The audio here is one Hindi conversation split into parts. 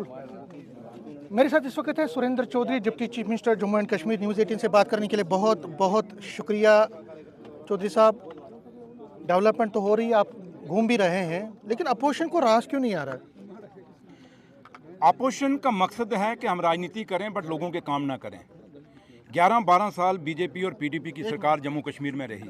मेरे साथ इस वक्त है Surendra Choudhary, deputy chief minister Jammu and Kashmir. News 18 से बात करने के लिए बहुत बहुत शुक्रिया चौधरी साहब। डेवलपमेंट तो हो रही है, आप घूम भी रहे हैं, लेकिन अपोजिशन को रास क्यों नहीं आ रहा है? अपोजिशन का मकसद है कि हम राजनीति करें बट लोगों के काम ना करें। 11-12 साल बीजेपी और पीडीपी की सरकार जम्मू कश्मीर में रही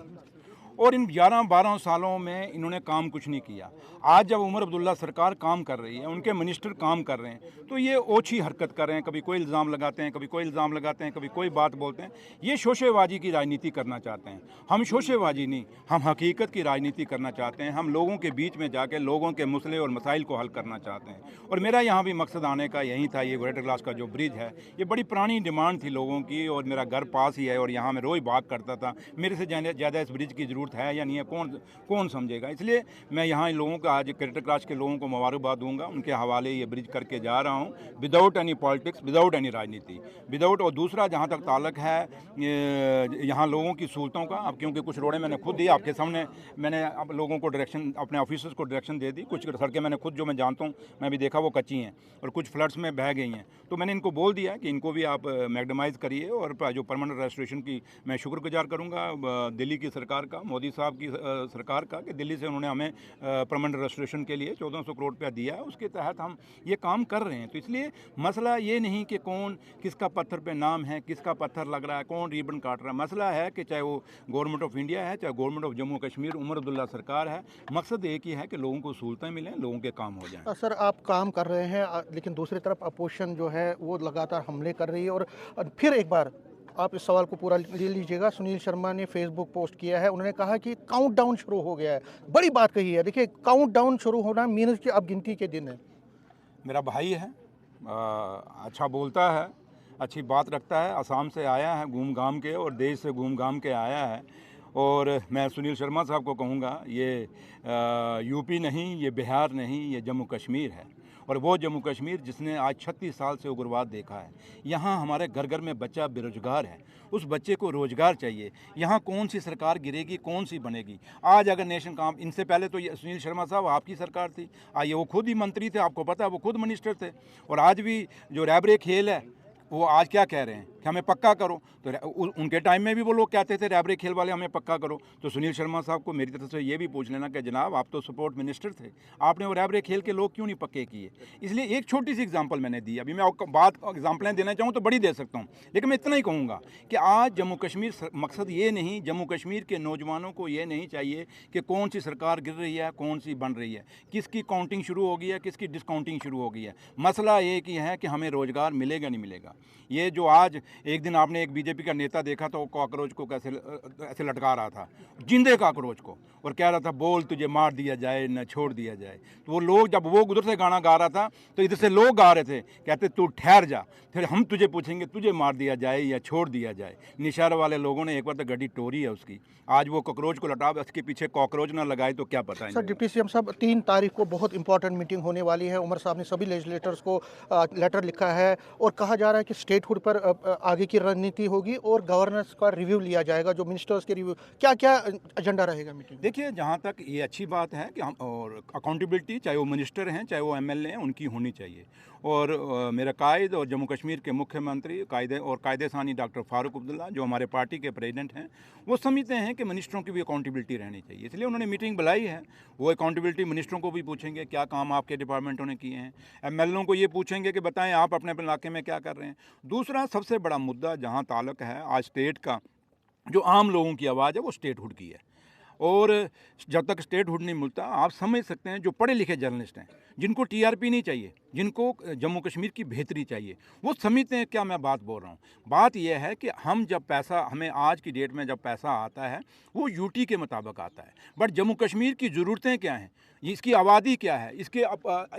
और इन 11-12 सालों में इन्होंने काम कुछ नहीं किया। आज जब उमर अब्दुल्ला सरकार काम कर रही है, उनके मिनिस्टर काम कर रहे हैं, तो ये ओछी हरकत कर रहे हैं। कभी कोई इल्ज़ाम लगाते हैं, कभी कोई इल्ज़ाम लगाते हैं, कभी कोई बात बोलते हैं। ये शोशेबाजी की राजनीति करना चाहते हैं। हम शोशेबाजी नहीं, हम हकीकत की राजनीति करना चाहते हैं। हम लोगों के बीच में जाके लोगों के मसले और मसाइल को हल करना चाहते हैं। और मेरा यहाँ भी मकसद आने का यही था। ये ग्रेटर ग्लास का जो ब्रिज है, ये बड़ी पुरानी डिमांड थी लोगों की और मेरा घर पास ही है और यहाँ मैं रोज़ भाग करता था। मेरे से ज़्यादा इस ब्रिज की ज़रूरत है या नहीं है, कौन समझेगा। इसलिए मैं यहाँ इन लोगों का, आज ग्रेटर क्लास के लोगों को मुबारकबाद दूंगा। उनके हवाले ये ब्रिज करके जा रहा हूँ, without any politics, without any राजनीति, विदाउट। और दूसरा, जहाँ तक ताल्लुक है यहाँ लोगों की सहूलतों का, अब क्योंकि कुछ रोडें मैंने खुद दी, आपके सामने मैंने अब लोगों को डायरेक्शन, अपने ऑफिसर्स को डायरेक्शन दे दी। कुछ सड़कें मैंने खुद, जो मैं जानता हूँ, मैं भी देखा वो कच्ची हैं और कुछ फ्लड्स में बह गई हैं। तो मैंने इनको बोल दिया कि इनको भी आप मैग्डमाइज़ करिए। और जो परमानेंट रेस्टोरेशन की मैं शुक्रगुजार करूँगा दिल्ली की सरकार का, मोदी साहब की सरकार का, कि दिल्ली से उन्होंने हमें परमानेंट रेस्टोरेशन के लिए 1400 करोड़ रुपया दिया है। उसके तहत हम ये काम कर रहे हैं। तो इसलिए मसला ये नहीं कि कौन किसका पत्थर पे नाम है, किसका पत्थर लग रहा है, कौन रिबन काट रहा है। मसला है कि चाहे वो गवर्नमेंट ऑफ इंडिया है, चाहे गवर्नमेंट ऑफ जम्मू कश्मीर, उमर अब्दुल्ला सरकार है, मकसद एक ही है कि लोगों को सहूलतें मिलें, लोगों के काम हो जाएं। सर, आप काम कर रहे हैं, लेकिन दूसरी तरफ अपोजिशन जो है वो लगातार हमले कर रही है। और फिर एक बार आप इस सवाल को पूरा ले लीजिएगा। सुनील शर्मा ने फेसबुक पोस्ट किया है, उन्होंने कहा कि काउंटडाउन शुरू हो गया है। बड़ी बात कही है। देखिए, काउंटडाउन शुरू होना मीन्स कि अब गिनती के दिन है। मेरा भाई है, अच्छा बोलता है, अच्छी बात रखता है, असम से आया है घूम घाम के और देश से घूम घाम के आया है। और मैं सुनील शर्मा साहब को कहूँगा, ये यूपी नहीं, ये बिहार नहीं, ये जम्मू कश्मीर है। और वो जम्मू कश्मीर जिसने आज 36 साल से उग्रवाद देखा है। यहाँ हमारे घर घर में बच्चा बेरोजगार है, उस बच्चे को रोजगार चाहिए। यहाँ कौन सी सरकार गिरेगी, कौन सी बनेगी। आज अगर नेशन काम, इनसे पहले तो ये सुनील शर्मा साहब आपकी सरकार थी, ये वो खुद ही मंत्री थे, आपको पता है, वो खुद मिनिस्टर थे। और आज भी जो रैबरे खेल है, वो आज क्या कह रहे हैं कि हमें पक्का करो। तो उनके टाइम में भी वो लोग कहते थे रैबरे खेल वाले, हमें पक्का करो। तो सुनील शर्मा साहब को मेरी तरफ से ये भी पूछ लेना कि जनाब, आप तो सपोर्ट मिनिस्टर थे, आपने वो रैबरे खेल के लोग क्यों नहीं पक्के किए। इसलिए एक छोटी सी एग्जांपल मैंने दी। अभी मैं बात एग्जांपलें देना चाहूँ तो बड़ी दे सकता हूँ, लेकिन मैं इतना ही कहूँगा कि आज जम्मू कश्मीर, मकसद ये नहीं, जम्मू कश्मीर के नौजवानों को ये नहीं चाहिए कि कौन सी सरकार गिर रही है, कौन सी बन रही है, किसकी काउंटिंग शुरू हो गई है, किसकी डिस्काउंटिंग शुरू हो गई है। मसला एक ही है कि हमें रोज़गार मिलेगा नहीं मिलेगा। ये जो आज एक दिन आपने एक बीजेपी का नेता देखा तो कॉकरोच को कैसे ऐसे लटका रहा था, जिंदे कॉकरोच को, और कह रहा था बोल तुझे मार दिया जाए न छोड़ दिया जाए। तो वो लोग, जब वो उधर से गाना गा रहा था तो इधर से लोग गा रहे थे, कहते तू ठहर जा, फिर हम तुझे पूछेंगे तुझे मार दिया जाए या छोड़ दिया जाए। निशार वाले लोगों ने एक बार तो गड्डी टोरी है उसकी। आज वो कॉकरोच को लटा, उसके पीछे कॉकरोच ना लगाए तो क्या पता है। सर, डिप्टी सीएम साहब, 3 तारीख को बहुत इंपॉर्टेंट मीटिंग होने वाली है। उमर साहब ने सभी लेजिस्लेटर्स को लेटर लिखा है और कहा जा रहा है कि स्टेटहुड पर आगे की रणनीति होगी और गवर्नेंस का रिव्यू लिया जाएगा, जो मिनिस्टर्स के रिव्यू। क्या क्या एजेंडा रहेगा मीटिंग? देखिए, जहाँ तक ये अच्छी बात है कि हम, और अकाउंटेबिलिटी, चाहे वो मिनिस्टर हैं चाहे वो एमएलए हैं, उनकी होनी चाहिए। और मेरा कायद और जम्मू कश्मीर के मुख्यमंत्री कायदे सानी डॉक्टर फारूक अब्दुल्ला, जो हमारे पार्टी के प्रेसिडेंट हैं, वो समझते हैं कि मिनिस्टरों की भी अकाउंटेबिलिटी रहनी चाहिए। इसलिए उन्होंने मीटिंग बुलाई है। वो अकाउंटेबिलिटी मिनिस्टरों को भी पूछेंगे क्या काम आपके डिपार्टमेंटों ने किए हैं, एमएलओ को ये पूछेंगे कि बताएं आप अपने अपने इलाके में क्या कर रहे हैं। दूसरा सबसे बड़ा मुद्दा जहाँ ताल्लुक है आज स्टेट का, जो आम लोगों की आवाज़ है, वो स्टेटहुड की है। और जब तक स्टेटहुड नहीं मिलता, आप समझ सकते हैं, जो पढ़े लिखे जर्नलिस्ट हैं, जिनको टीआरपी नहीं चाहिए, जिनको जम्मू कश्मीर की बेहतरी चाहिए, वो समझते हैं क्या मैं बात बोल रहा हूँ। बात यह है कि हम जब पैसा, हमें आज की डेट में जब पैसा आता है वो यूटी के मुताबिक आता है, बट जम्मू कश्मीर की ज़रूरतें क्या हैं, इसकी आबादी क्या है, इसके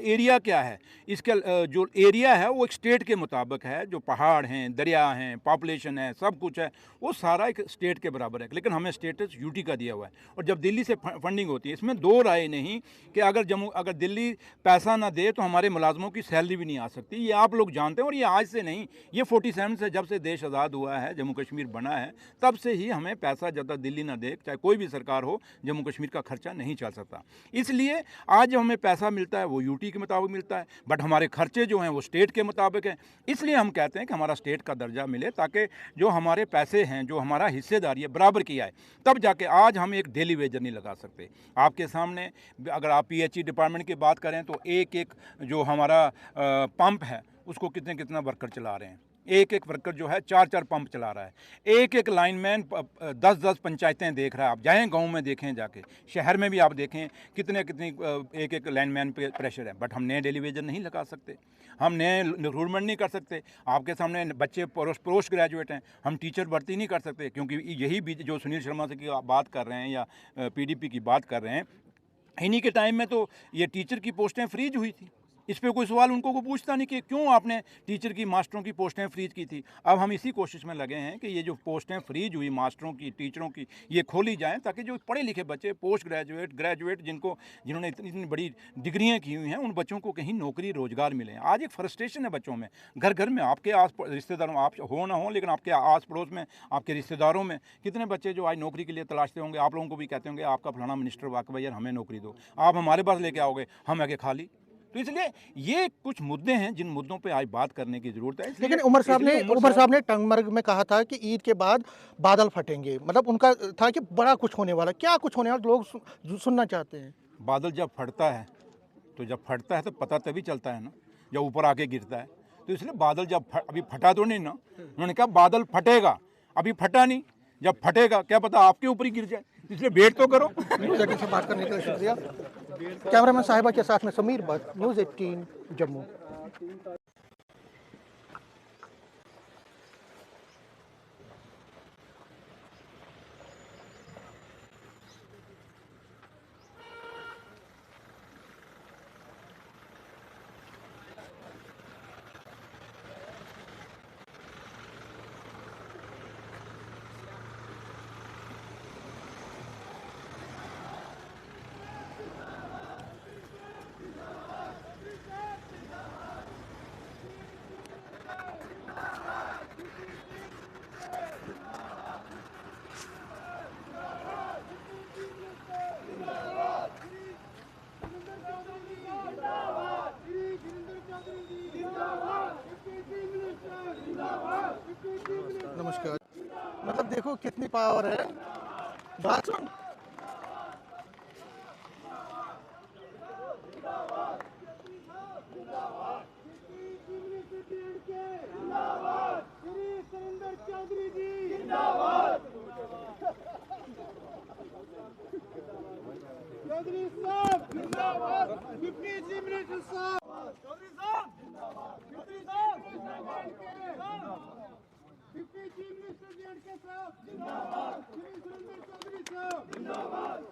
एरिया क्या है, इसका जो एरिया है वो एक स्टेट के मुताबिक है। जो पहाड़ हैं, दरिया हैं, पॉपुलेशन है, सब कुछ है, वो सारा एक स्टेट के बराबर है। लेकिन हमें स्टेटस यूटी का दिया हुआ है। और जब दिल्ली से फंडिंग होती है, इसमें दो राय नहीं कि अगर दिल्ली पैसा ना दे तो हमारे मुलाजमत मुलाजमों की सैलरी भी नहीं आ सकती, ये आप लोग जानते हैं। और ये आज से नहीं, ये 47 से जब से देश आज़ाद हुआ है, जम्मू कश्मीर बना है, तब से ही हमें पैसा जब तक दिल्ली ना दे, चाहे कोई भी सरकार हो, जम्मू कश्मीर का खर्चा नहीं चल सकता। इसलिए आज जब हमें पैसा मिलता है वो यूटी के मुताबिक मिलता है, बट हमारे खर्चे जो हैं वो स्टेट के मुताबिक हैं। इसलिए हम कहते हैं कि हमारा स्टेट का दर्जा मिले, ताकि जो हमारे पैसे हैं, जो हमारा हिस्सेदारी है, बराबर किया है, तब जाके आज हम एक डेली वेजर नहीं लगा सकते। आपके सामने अगर आप पीएचई डिपार्टमेंट की बात करें तो एक एक जो हमारा पंप है उसको कितने कितना वर्कर चला रहे हैं, एक एक वर्कर जो है 4-4 पंप चला रहा है, एक एक लाइनमैन 10-10 पंचायतें देख रहा है। आप जाएं गांव में देखें, जाके शहर में भी आप देखें कितने एक एक लाइनमैन पे प्रेशर है। बट हम नए डेली वेजर नहीं लगा सकते, हम नए रिक्रूटमेंट नहीं कर सकते। आपके सामने बच्चे पोस्ट ग्रेजुएट हैं, हम टीचर भर्ती नहीं कर सकते, क्योंकि यही भी जो सुनील शर्मा से की बात कर रहे हैं या पीडीपी की बात कर रहे हैं, इन्हीं के टाइम में तो ये टीचर की पोस्टें फ्रीज हुई थी। इस पे कोई सवाल उनको को पूछता नहीं कि क्यों आपने टीचर की, मास्टरों की पोस्टें फ्रीज की थी। अब हम इसी कोशिश में लगे हैं कि ये जो पोस्टें फ्रीज हुई मास्टरों की, टीचरों की, ये खोली जाएं, ताकि जो पढ़े लिखे बच्चे, पोस्ट ग्रेजुएट, ग्रेजुएट, जिन्होंने इतनी बड़ी डिग्रियाँ की हुई हैं, उन बच्चों को कहीं नौकरी रोजगार मिले। आज एक फ्रस्ट्रेशन है बच्चों में, घर घर में, आपके आस रिश्तेदारों, आप हो ना हो, लेकिन आपके आस पड़ोस में, आपके रिश्तेदारों में कितने बच्चे जो आज नौकरी के लिए तलाशते होंगे। आप लोगों को भी कहते होंगे आपका फलाना मिनिस्टर वाकई यार हमें नौकरी दो, आप हमारे पास लेके आओगे, हम आगे खाली। तो इसलिए ये कुछ मुद्दे हैं जिन मुद्दों पे आज बात करने की जरूरत है। लेकिन उमर साहब ने टंगमर्ग में कहा था कि ईद के बाद बादल फटेंगे, मतलब उनका था कि बड़ा कुछ होने वाला। क्या कुछ होने वाला, लोग सुनना चाहते हैं। बादल जब फटता है तो पता तभी चलता है ना, जब ऊपर आके गिरता है। तो इसलिए बादल जब अभी फटा तो नहीं ना, उन्होंने कहा बादल फटेगा, अभी फटा नहीं, जब फटेगा क्या पता आपके ऊपर ही गिर जाए, इसलिए वेट तो करो। न्यूज़ 18 से बात करने के लिए शुक्रिया। कैमरामैन साहिबा के साथ में समीर भट्ट, न्यूज़ 18 जम्मू। नमस्कार। मतलब देखो कितनी पावर है, बात सुन। चौधरी साहब जिंदाबाद, डिप्टी चीफ मिनिस्टर साहब, चौधरी साहब, चौधरी साहब, डिप्टी चीफ मिनिस्टर जी के साहब जिंदाबाद, श्री सुरेंद्र चौधरी साहब जिंदाबाद।